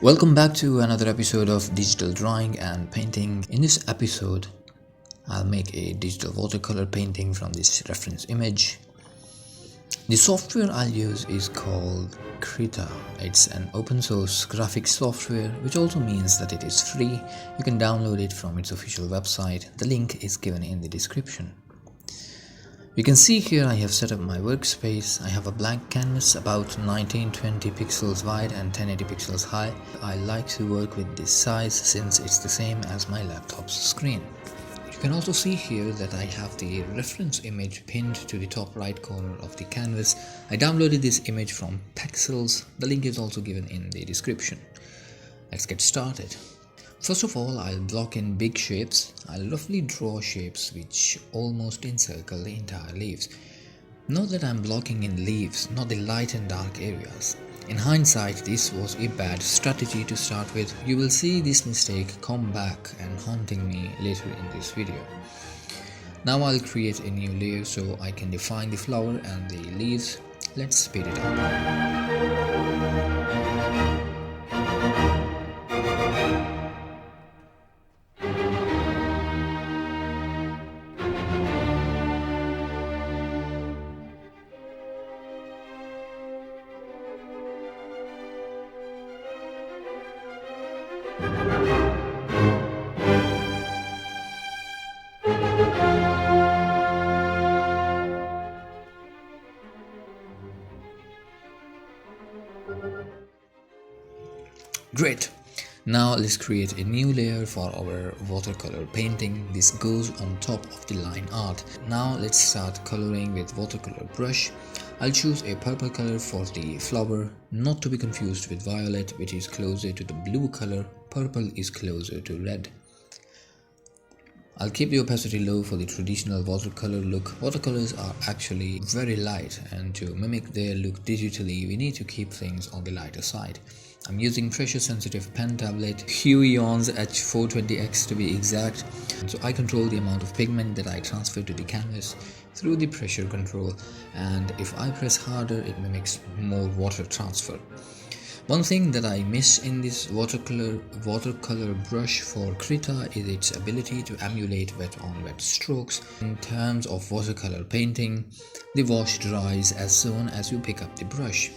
Welcome back to another episode of Digital Drawing and Painting. In this episode, I'll make a digital watercolor painting from this reference image. The software I'll use is called Krita. It's an open source graphics software, which also means that it is free. You can download it from its official website. The link is given in the description. You can see here I have set up my workspace. I have a blank canvas about 1920 pixels wide and 1080 pixels high. I like to work with this size since it's the same as my laptop's screen. You can also see here that I have the reference image pinned to the top right corner of the canvas. I downloaded this image from Pexels. The link is also given in the description. Let's get started. First of all, I'll block in big shapes. I'll roughly draw shapes which almost encircle the entire leaves. Note that I'm blocking in leaves, not the light and dark areas. In hindsight, this was a bad strategy to start with. You will see this mistake come back and haunting me later in this video. Now I'll create a new layer so I can define the flower and the leaves. Let's speed it up. Great! Now let's create a new layer for our watercolor painting. This goes on top of the line art. Now let's start coloring with watercolor brush. I'll choose a purple color for the flower, not to be confused with violet, which is closer to the blue color. Purple is closer to red. I'll keep the opacity low for the traditional watercolor look. Watercolors are actually very light, and to mimic their look digitally, we need to keep things on the lighter side. I'm using pressure sensitive pen tablet, Huion H420X to be exact. So I control the amount of pigment that I transfer to the canvas through the pressure control, and if I press harder, it mimics more water transfer. One thing that I miss in this watercolor brush for Krita is its ability to emulate wet on wet strokes. In terms of watercolor painting, the wash dries as soon as you pick up the brush.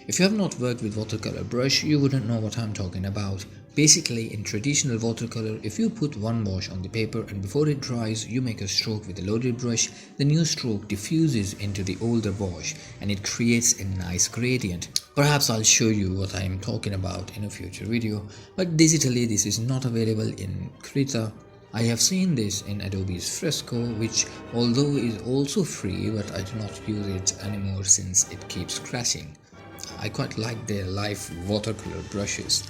If you have not worked with watercolor brush, you wouldn't know what I'm talking about. Basically, in traditional watercolor, if you put one wash on the paper and before it dries, you make a stroke with a loaded brush, the new stroke diffuses into the older wash and it creates a nice gradient. Perhaps I'll show you what I'm talking about in a future video, but digitally this is not available in Krita. I have seen this in Adobe's Fresco, which although is also free, but I do not use it anymore since it keeps crashing. I quite like their live watercolor brushes.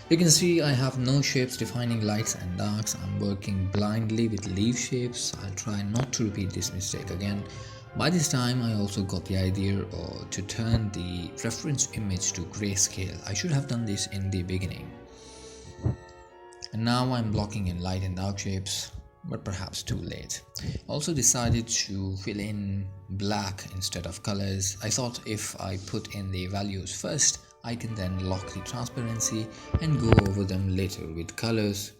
You can see I have no shapes defining lights and darks. I'm working blindly with leaf shapes. I'll try not to repeat this mistake again. By this time I also got the idea to turn the reference image to grayscale. I should have done this in the beginning. And now I'm blocking in light and dark shapes, but perhaps too late. Also decided to fill in black instead of colors. I thought if I put in the values first, I can then lock the transparency and go over them later with colors.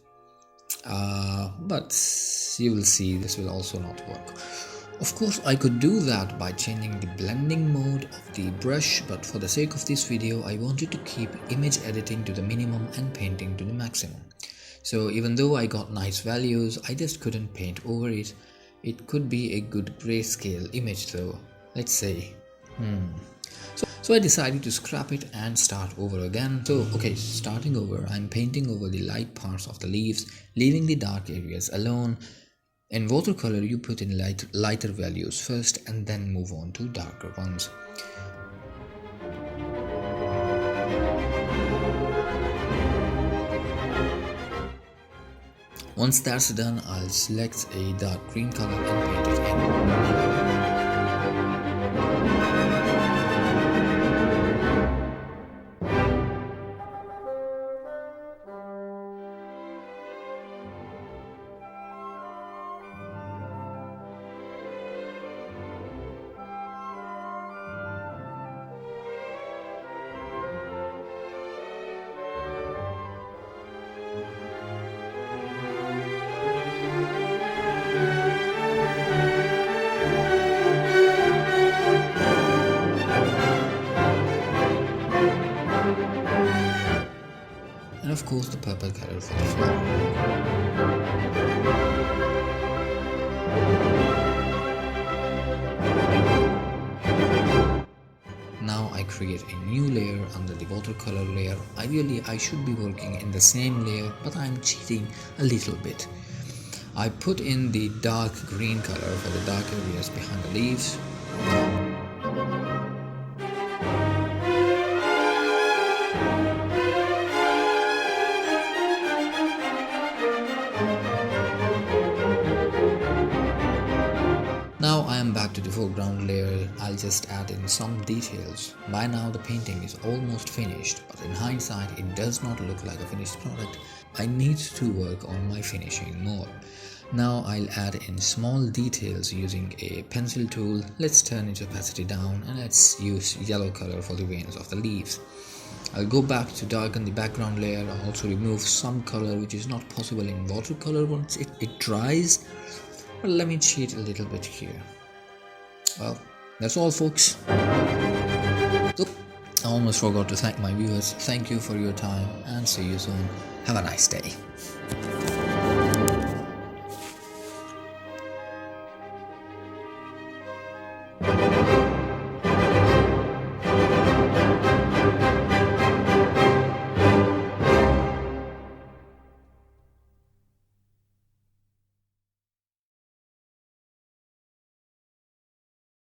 But you will see this will also not work. Of course, I could do that by changing the blending mode of the brush, but for the sake of this video, I wanted to keep image editing to the minimum and painting to the maximum. So even though I got nice values, I just couldn't paint over it. It could be a good grayscale image though, let's say. So I decided to scrap it and start over again. So okay, starting over, I'm painting over the light parts of the leaves, leaving the dark areas alone. In watercolor, you put in lighter values first and then move on to darker ones. Once that's done, I'll select a dark green color and paint it in. and of course the purple color for the flower. Now I create a new layer under the watercolor layer. Ideally I should be working in the same layer, but I'm cheating a little bit. I put in the dark green color for the dark areas behind the leaves. Now I am back to the foreground layer. I'll just add in some details. By now the painting is almost finished, but in hindsight it does not look like a finished product. I need to work on my finishing more. Now I'll add in small details using a pencil tool. Let's turn its opacity down and let's use yellow color for the veins of the leaves. I'll go back to darken the background layer. I'll also remove some color which is not possible in watercolor once it dries. But let me cheat a little bit here. Well, that's all folks. Oop, I almost forgot to thank my viewers. Thank you for your time and see you soon. Have a nice day.